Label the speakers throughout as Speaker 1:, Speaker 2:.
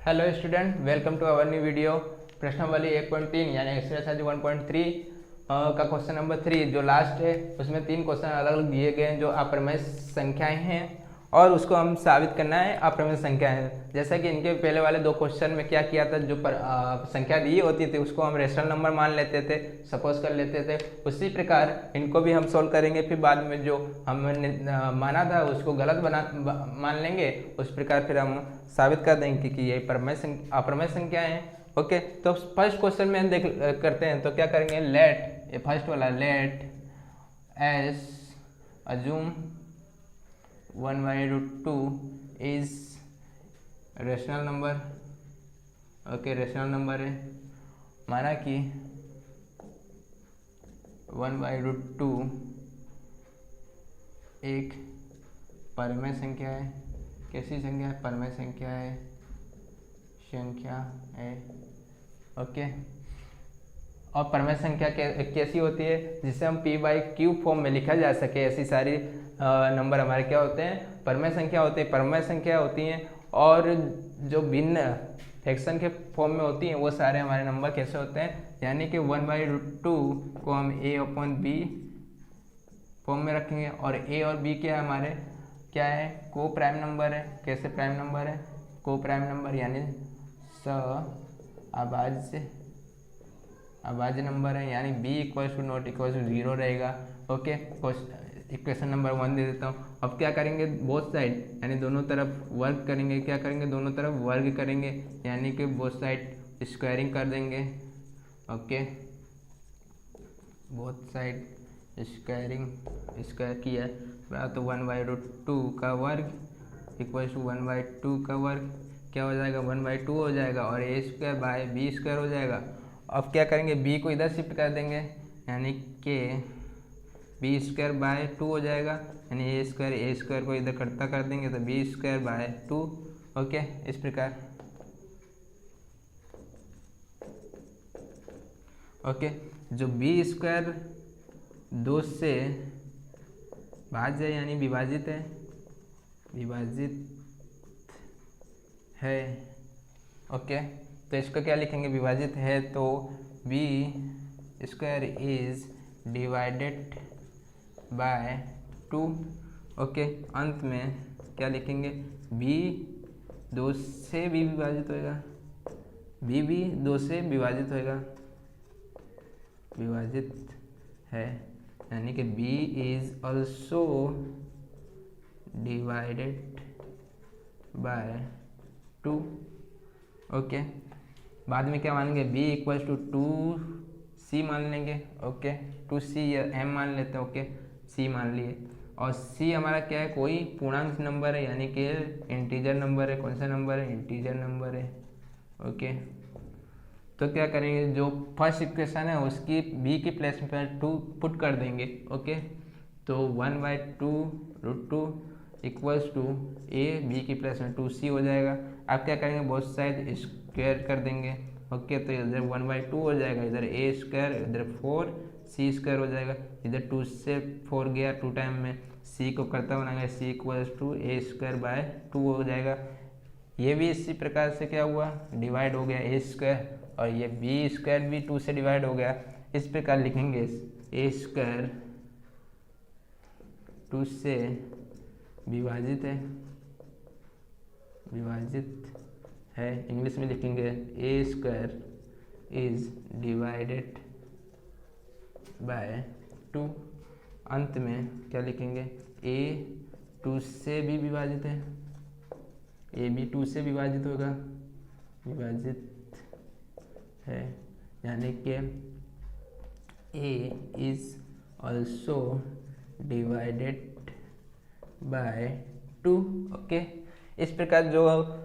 Speaker 1: Hello student, welcome to our new video. प्रश्नावली 1.3 यानी exercise 1.3 का क्वेश्चन नंबर 3 जो लास्ट है, उसमें 3 क्वेश्चन अलग अलग दिए गए हैं जो अप्रमेय संख्याएं हैं और उसको हम साबित करना है अप्रमेय संख्याएं। जैसा कि इनके पहले वाले 2 क्वेश्चन में क्या किया था, जो संख्या दी होती थी उसको हम रेशनल नंबर मान लेते थे, सपोज कर लेते थे। उसी प्रकार इनको भी हम सोल्व करेंगे, फिर बाद में जो हमने माना था उसको गलत मान लेंगे। उस प्रकार फिर हम साबित कर देंगे कि ये अप्रमेय संख्या है। ओके, तो फर्स्ट क्वेश्चन में हम करते हैं। तो क्या करेंगे, लेट, ये फर्स्ट वाला, let's assume 1/√2 is rational number. Okay, rational number है, माना कि 1/√2 एक परमेय संख्या है। कैसी संख्या है? परमेय संख्या है। ओके, और परमेय संख्या कैसी होती है? जिसे हम p/q फॉर्म में लिखा जा सके, ऐसी सारी नंबर हमारे क्या होते हैं? परमेय संख्या होते हैं। परमेय संख्या होती हैं, और जो भिन्न फ्रैक्शन के फॉर्म में होती हैं वो सारे हमारे नंबर कैसे होते हैं? यानी कि 1/√2 को हम a/b फॉर्म में रखेंगे, और a और b क्या है हमारे? क्या है? को प्राइम नंबर है। कैसे प्राइम नंबर है? को प्राइम नंबर यानी अभाज्य नंबर है, यानी b = ≠ 0 रहेगा। ओके, इक्वेशन नंबर 1 दे देता हूँ। अब क्या करेंगे, बोथ साइड यानी दोनों तरफ वर्ग करेंगे। क्या करेंगे? दोनों तरफ वर्ग करेंगे, यानी कि बोथ साइड स्क्वायरिंग कर देंगे। ओके, बोथ साइड स्क्वायर किया तो 1/√2 का वर्ग = 1/2 का वर्ग क्या हो जाएगा? 1/2 हो जाएगा, और a² हो जाएगा। अब क्या करेंगे, b को इधर शिफ्ट कर देंगे, यानी कि b²/2 हो जाएगा, यानी a² को इधर इकट्ठा कर देंगे तो b²/2। ओके, इस प्रकार। ओके, जो b² 2 से भाज्य यानी विभाजित है। ओके, तो इसको क्या लिखेंगे? विभाजित है तो b² is divided by 2। Okay, अंत में क्या लिखेंगे? b 2 से भी विभाजित होएगा, b भी 2 से विभाजित है, यानी कि b is also divided by 2। Okay, बाद में क्या मानेंगे? b = 2c मान लेंगे। ओके, 2c या m मान लेते हैं। ओके, c मान लिए, और c हमारा क्या है? कोई पूर्णांक नंबर है, यानी कि इंटीजर नंबर है। कौन सा नंबर है? इंटीजर नंबर है। ओके, तो क्या करेंगे, जो फर्स्ट इक्वेशन है उसकी b की प्लेस में 2 पुट कर देंगे। ओके, तो 1/2√2 = a, b की प्लेस में 2c हो जाएगा। अब क्या करेंगे, बोथ साइड स्क्वायर कर देंगे। ओके, तो इधर 1/2 हो जाएगा, इधर a², इधर 4c² हो जाएगा। इधर 2 से 4 गया 2 टाइम में, c को करता बनाएंगे, c = a²/2 हो जाएगा। ये भी इसी प्रकार से क्या हुआ? डिवाइड हो गया a², और ये b² भी 2 से डिवाइड हो गया। इस प्रकार लिखेंगे a² 2 से विभाजित है। इंग्लिश में लिखेंगे a² इज डिवाइडेड बाय 2। अंत में क्या लिखेंगे? a 2 से भी विभाजित है, a भी 2 से विभाजित है, यानी कि a is also divided by 2। Okay, इस प्रकार जो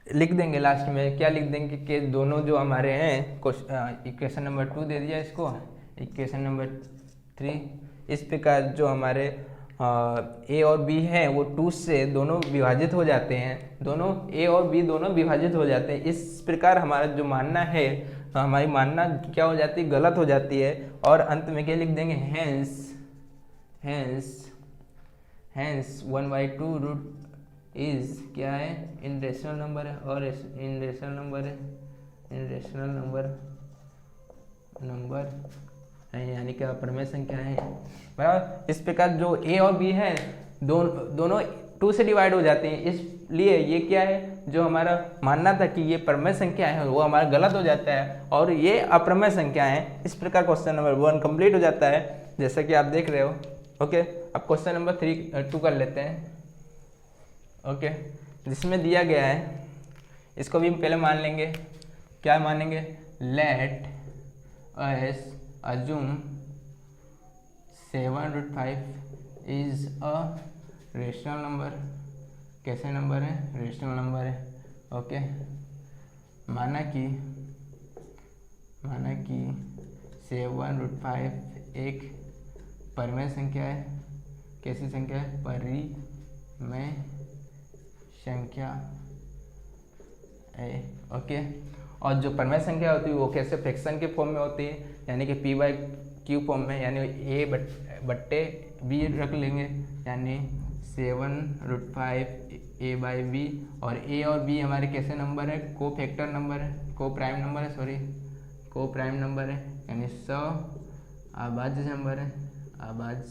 Speaker 1: लिख देंगे लास्ट में, क्या लिख देंगे कि दोनों जो हमारे हैं, इक्वेशन नंबर 2 दे दिया इसको, इक्वेशन नंबर 3। इस प्रकार जो हमारे ए और बी हैं वो 2 से दोनों विभाजित हो जाते हैं, दोनों ए और बी दोनों विभाजित हो जाते हैं। इस प्रकार हमारा जो मानना है, हमारी मानना क्या हो जाती है? गलत हो जाती है। और अंत में क्या लिख देंगे? हेंस हैंस 1/2 रूट इज क्या है, इन रेशनल नंबर है, और इन रेशनल नंबर है, इन रेशनल नंबर है, यानी कि अपरमेय संख्या है बराबर। इस प्रकार जो ए और बी है दोनों 2 से डिवाइड हो जाते हैं, इसलिए ये क्या है, जो हमारा मानना था कि ये परमेय संख्या है वो हमारा गलत हो जाता है और ये अप्रमेय संख्या है। इस प्रकार क्वेश्चन नंबर 1 कंप्लीट हो जाता है, जैसा कि आप देख रहे हो। ओके, अब क्वेश्चन नंबर 2 कर लेते हैं। ओके, जिसमें दिया गया है, इसको भी हम पहले मान लेंगे। क्या मानेंगे, let us assume 7√5 is a rational number. कैसे नंबर है, रेशनल नंबर है। ओके, माना कि 7√5 एक परिमेय संख्या है। कैसी संख्या है, परिमेय संख्या है। ओके, और जो परिमेय संख्या होती है वो कैसे, फ्रैक्शन के फॉर्म में होती है, यानी कि p/q फॉर्म में, यानी a/b रख लेंगे, यानी 7√5 a/b, और a और b हमारे कैसे नंबर है, को फैक्टर नंबर है, को प्राइम नंबर है, यानी अभाज्य नंबर है, अभाज्य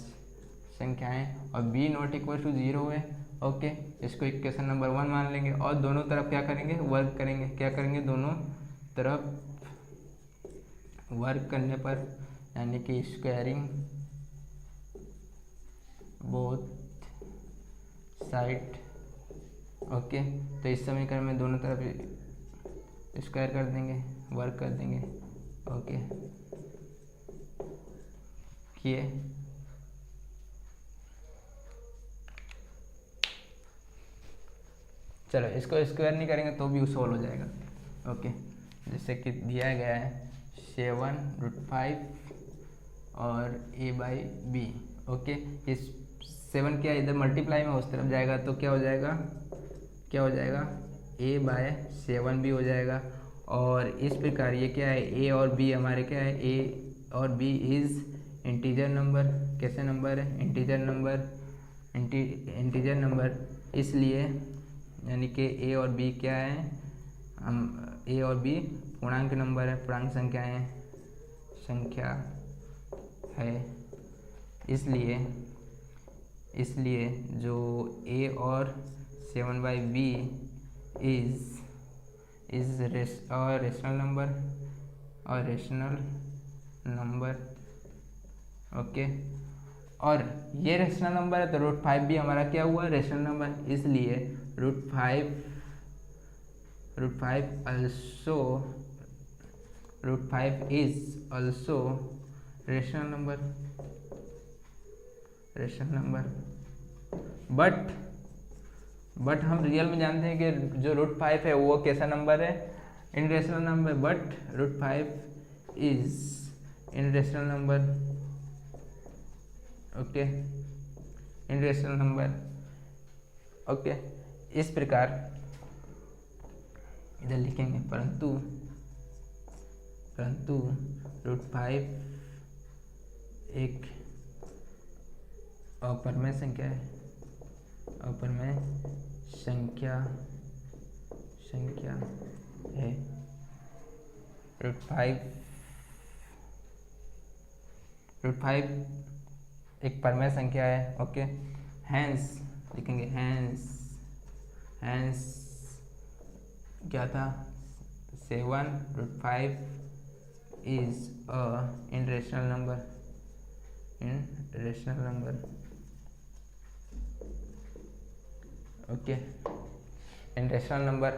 Speaker 1: संख्याएं, और b ≠ 0 है। ओके, इसको इक्वेशन नंबर 1 मान लेंगे, और दोनों तरफ क्या करेंगे, वर्क करेंगे। क्या करेंगे, दोनों तरफ वर्क करने पर, यानी कि स्क्वायरिंग बोथ साइड। ओके, तो इस समीकरण में दोनों तरफ स्क्वायर कर देंगे, वर्क कर देंगे। ओके, किए। चलो, इसको स्क्वायर नहीं करेंगे तो भी सॉल्व हो जाएगा। ओके, जैसे कि दिया गया है 7√5 और a/b। ओके, इस 7 क्या इधर मल्टीप्लाई में उस तरफ जाएगा तो क्या हो जाएगा, a/7 भी हो जाएगा। और इस प्रकार ये क्या है, a और b हमारे क्या है, a और b इज इंटीजर नंबर। कैसे नंबर है, इंटीजर नंबर, इसलिए यानी कि a और b क्या है, हम a और b पूर्णांक नंबर है, पूर्णांक संख्या है। इसलिए जो a और 7/b is rational number. Okay, और ये रेशनल नंबर है तो √5 भी हमारा क्या हुआ, रेशनल नंबर। इसलिए √5 is also rational number. But हम रियल में जानते हैं कि जो √5 है वो कैसा नंबर है, irrational number. But √5 is irrational number. Okay, irrational number. Okay, इस प्रकार इधर लिखेंगे, परंतु √5 एक अपरमेय संख्या है, अपरमेय संख्या है। √5 एक परमेय संख्या है। ओके, हैंस लिखेंगे, हैंस क्या था, 7√5 is a in rational number. Okay, irrational number.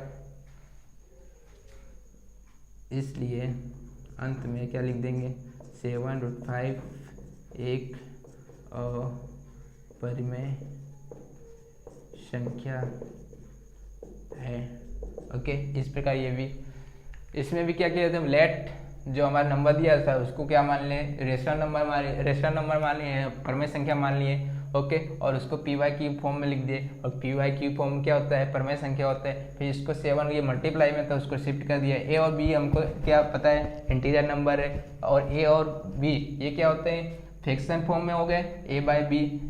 Speaker 1: इसलिए अंत में क्या लिख देंगे, 7√5 एक अपरिमेय संख्या है। ओके, इस प्रकार ये भी, इसमें भी क्या किया था, लेट जो हमारा नंबर दिया था उसको क्या मान लें, रेशनल नंबर मान लिए, परमेय संख्या मान लिए। ओके, और उसको py फॉर्म में लिख दिए, और py फॉर्म क्या होता है, परमेय संख्या होता है। फिर इसको 7 ये मल्टीप्लाई में था उसको शिफ्ट कर दिया। a और b हमको क्या पता है, इंटीजर नंबर है, और a और b ये क्या होते हैं, फ्रैक्शन फॉर्म में हो गए a बाई बी।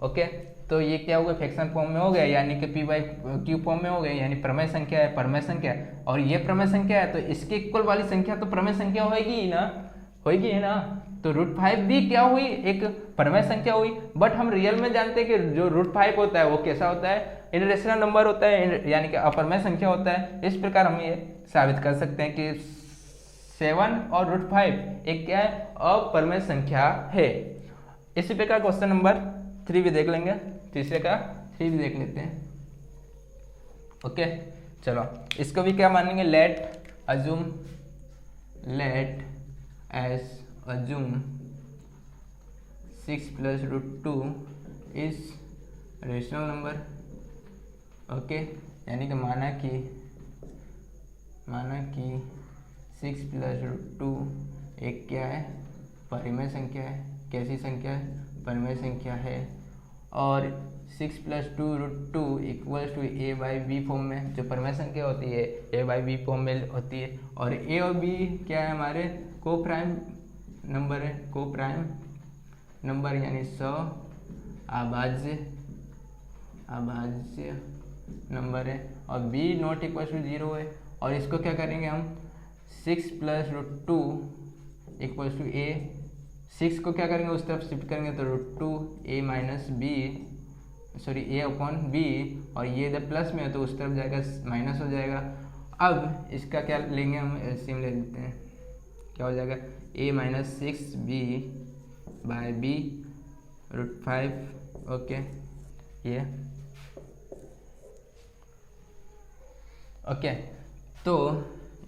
Speaker 1: ओके, तो ये क्या हो गया, फ्रैक्शन फॉर्म में हो गया, यानी कि p बाई क्यू फॉर्म में हो गए, यानी प्रमेय संख्या है, प्रमेय संख्या है, और ये प्रमेय संख्या है तो इसके इक्वल वाली संख्या तो प्रमेय संख्या होगी ही ना, होगी है ना। तो √5 भी क्या हुई, एक प्रमेय संख्या हुई। बट हम रियल में जानते हैं कि जो √5 होता है वो कैसा होता है, इनरेशनल नंबर होता है, यानी कि अप्रमेय संख्या होता है। इस प्रकार हम ये साबित कर सकते हैं कि 7 और √5 एक क्या है, अप्रमेय संख्या है। इसी प्रकार क्वेश्चन नंबर 3 भी देख लेंगे, तीसरे का 3 भी देख लेते हैं। ओके, चलो इसको भी क्या मानेंगे, let's assume 6 + √2 is rational number. Okay, यानी कि माना कि 6 + √2 एक क्या है, परिमेय संख्या है। कैसी संख्या है, परिमेय संख्या है। और 6 + 2√2 = a बाई बी फॉर्म में, जो परिमेय संख्या होती है a बाई बी फॉर्म में होती है। और a और b क्या है, हमारे को प्राइम नंबर है, को प्राइम नंबर, यानी अभाज्य नंबर है। और b ≠ 0 है। और इसको क्या करेंगे हम, 6 + √2 = a, 6 को क्या करेंगे, उस तरफ शिफ्ट करेंगे तो √2 a/b, और ये जब प्लस में है तो उस तरफ जाएगा, माइनस हो जाएगा। अब इसका क्या लेंगे हम, एलसीएम ले लेते हैं, क्या हो जाएगा, a - 6b/b √5। ओके, ये ओके, तो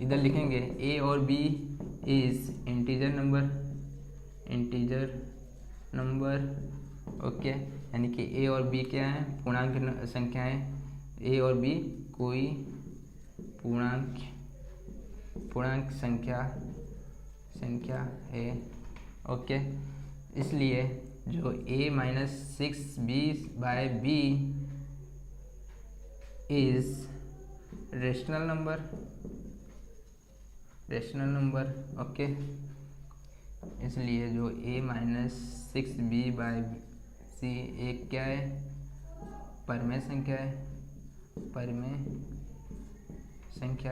Speaker 1: इधर लिखेंगे a और b is integer number. Okay, यानी कि a और b क्या है, पूर्णांक संख्याएं। a और b कोई पूर्णांक संख्या है। ओके, इसलिए जो a - 6b/b is rational number. Okay, इसलिए जो a - 6b/c एक क्या है, परिमेय संख्या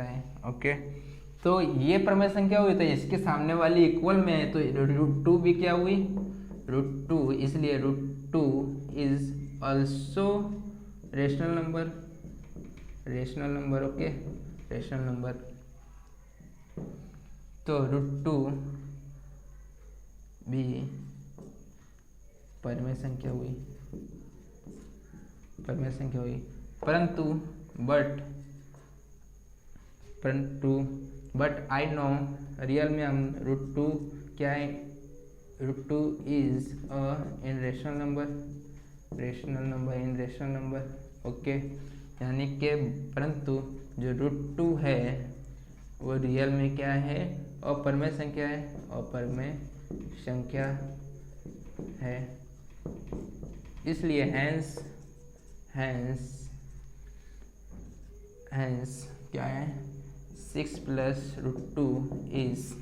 Speaker 1: है। ओके, तो ये परिमेय संख्या हुई तो इसके सामने वाली इक्वल में है, तो √2 भी क्या हुई, √2, इसलिए √2 is also rational number. Okay, rational number. तो √2 भी परिमेय संख्या हुई, परंतु बट आई नो, रियल में हम √2 क्या है, √2 is irrational number. Okay, यानी कि परंतु जो √2 है वो रियल में क्या है, अपरिमेय संख्या है। इसलिए हैंस क्या है, 6 + √2 is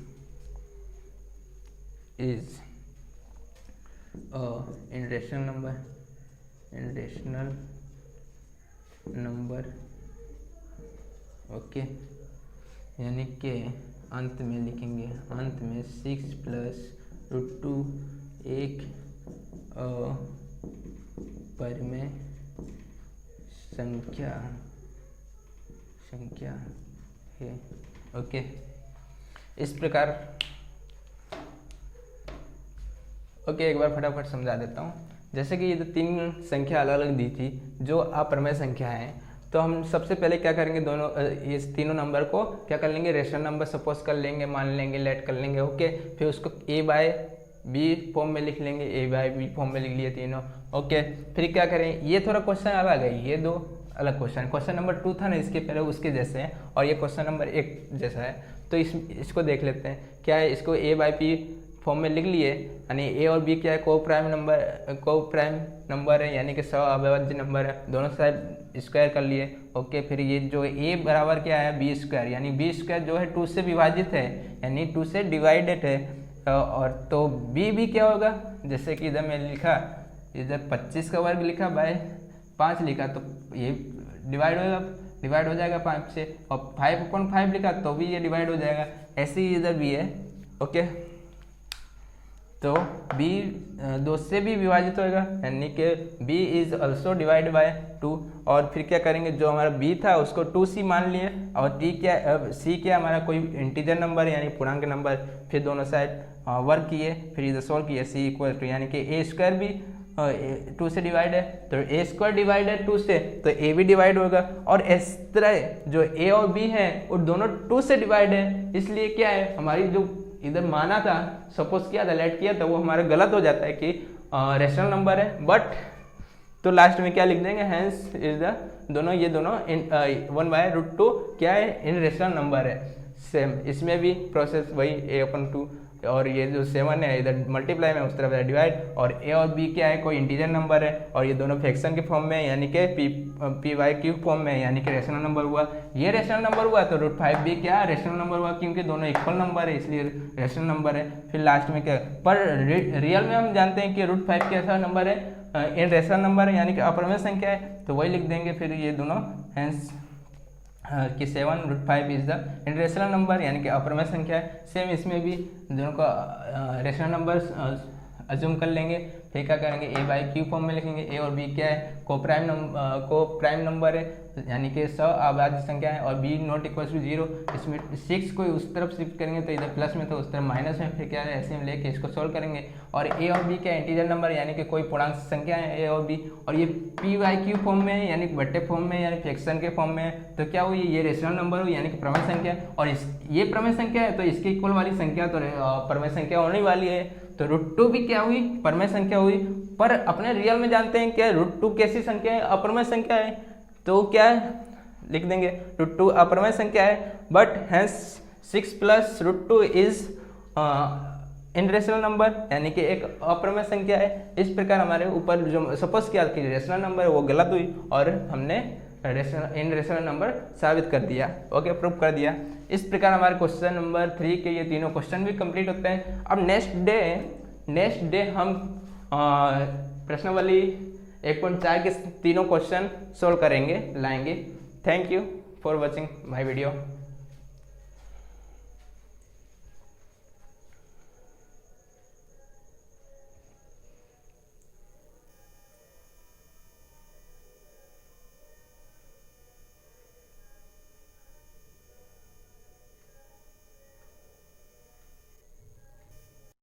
Speaker 1: irrational number. Okay, यानी कि अंत में लिखेंगे, 6 + √2 एक परिमेय संख्या है। ओके, इस प्रकार। ओके, एक बार फटाफट समझा देता हूँ। जैसे कि ये जो 3 संख्या अलग अलग दी थी जो अप्रमेय संख्या है, तो हम सबसे पहले क्या करेंगे, दोनों ये तीनों नंबर को क्या कर लेंगे, रेशनल नंबर सपोज कर लेंगे, मान लेंगे, लेट कर लेंगे। ओके, फिर उसको a/b फॉर्म में लिख लेंगे, a/b फॉर्म में लिख लिए तीनों। ओके, फिर क्या करें, ये थोड़ा क्वेश्चन अलग है, ये 2 अलग क्वेश्चन नंबर 2 था ना, इसके पहले उसके जैसे है, और ये क्वेश्चन नंबर 1 जैसा है। तो इसको देख लेते हैं, क्या है, इसको a/b फॉर्म में लिख लिए, यानी a और b क्या है, को प्राइम नंबर है, यानी कि अविभाज्य नंबर है, दोनों साइड स्क्वायर कर लिए। ओके, फिर ये जो a बराबर क्या है, b², यानी b² जो है 2 से विभाजित है, यानी 2 से डिवाइडेड है। और तो बी भी क्या होगा, जैसे कि इधर मैं लिखा, इधर 25 का वर्ग लिखा बाय 5 लिखा, तो ये डिवाइड हो जाएगा 5 से, और 5/5 लिखा तो भी ये डिवाइड हो जाएगा। ऐसे ही इधर भी है। ओके, तो b 2 से भी विभाजित होगा, यानी कि b is also divide by 2। और फिर क्या करेंगे, जो हमारा b था उसको 2c मान लिए, और t क्या, c क्या हमारा कोई इंटीजर नंबर यानी पूर्णांक नंबर। फिर दोनों साइड वर्क किए, फिर इधर सोल्व किए, c इक्वल टू यानी कि a स्क्वायर भी 2 से डिवाइड है, तो a स्क्वायर डिवाइड है 2 से, तो a भी डिवाइड होगा। और इस तरह जो a और b है वो दोनों 2 से डिवाइड है, इसलिए क्या है, हमारी जो इधर माना था, सपोज किया था, लेट किया था, वो हमारा गलत हो जाता है कि रेशनल नंबर है। बट तो लास्ट में क्या लिख देंगे, हेंस इज द दोनों, ये दोनों 1/√2 क्या है, इन रेशनल नंबर है। सेम इसमें भी प्रोसेस वही a/2, और ये जो 7 है इधर मल्टीप्लाई में, उस तरफ डिवाइड, और a और b क्या है, कोई इंटीजर नंबर है, और ये दोनों फ्रैक्शन के फॉर्म में यानी कि p/q फॉर्म में, यानी कि रेशनल नंबर हुआ। ये रेशनल नंबर हुआ तो √5 भी क्या रेशनल नंबर हुआ, क्योंकि दोनों इक्वल नंबर है इसलिए रेशनल नंबर है। फिर लास्ट में क्या, पर रियल में हम जानते हैं कि √5 कैसा नंबर है, इन रेशनल नंबर है, यानी कि अपरिमेय संख्या है, तो वही लिख देंगे फिर ये दोनों, हेंस कि 7√5 इज द रेशनल नंबर, यानी कि अपरिमेय संख्या है। सेम इसमें भी दोनों का रेशनल नंबर अज्यूम कर लेंगे, फिर क्या करेंगे, a/q फॉर्म में लिखेंगे। a और b क्या है, को प्राइम नंबर है, यानी कि सअभाज्य संख्या है, और b ≠ 0। इसमें 6 को उस तरफ शिफ्ट करेंगे तो इधर प्लस में, तो उस तरफ माइनस में, फिर क्या है, ऐसे में लेके इसको सोल्व करेंगे। और a और b क्या इंटीजर नंबर, यानी कि कोई पूर्णांक संख्या है a और b, और ये p/q फॉर्म में है, यानी बट्टे फॉर्म में, यानी फ्रैक्शन के फॉर्म में है, तो क्या हुई, ये रेशनल नंबर हुई, यानी कि प्रमेय संख्या। और ये प्रमेय संख्या है तो इसके इक्वल वाली संख्या तो प्रमेय संख्या होने वाली है, तो √2 भी क्या हुई, परमेय संख्या हुई। पर अपने रियल में जानते हैं क्या √2 कैसी संख्या है, अपरमेय संख्या है, तो क्या है, लिख देंगे √2 अपरमेय संख्या है, but hence 6 + √2 is irrational number, यानी कि एक अपरमेय संख्या है। इस प्रकार हमारे ऊपर जो सपोज किया कि रेशनल नंबर है वो गलत हुई, और हमने इन रेशनल नंबर साबित कर दिया। ओके, प्रूव कर दिया। इस प्रकार हमारे क्वेश्चन नंबर 3 के ये तीनों क्वेश्चन भी कंप्लीट होते हैं। अब नेक्स्ट डे हम प्रश्नावली 1.4 के तीनों क्वेश्चन सोल्व करेंगे, लाएंगे। Thank you for watching my video.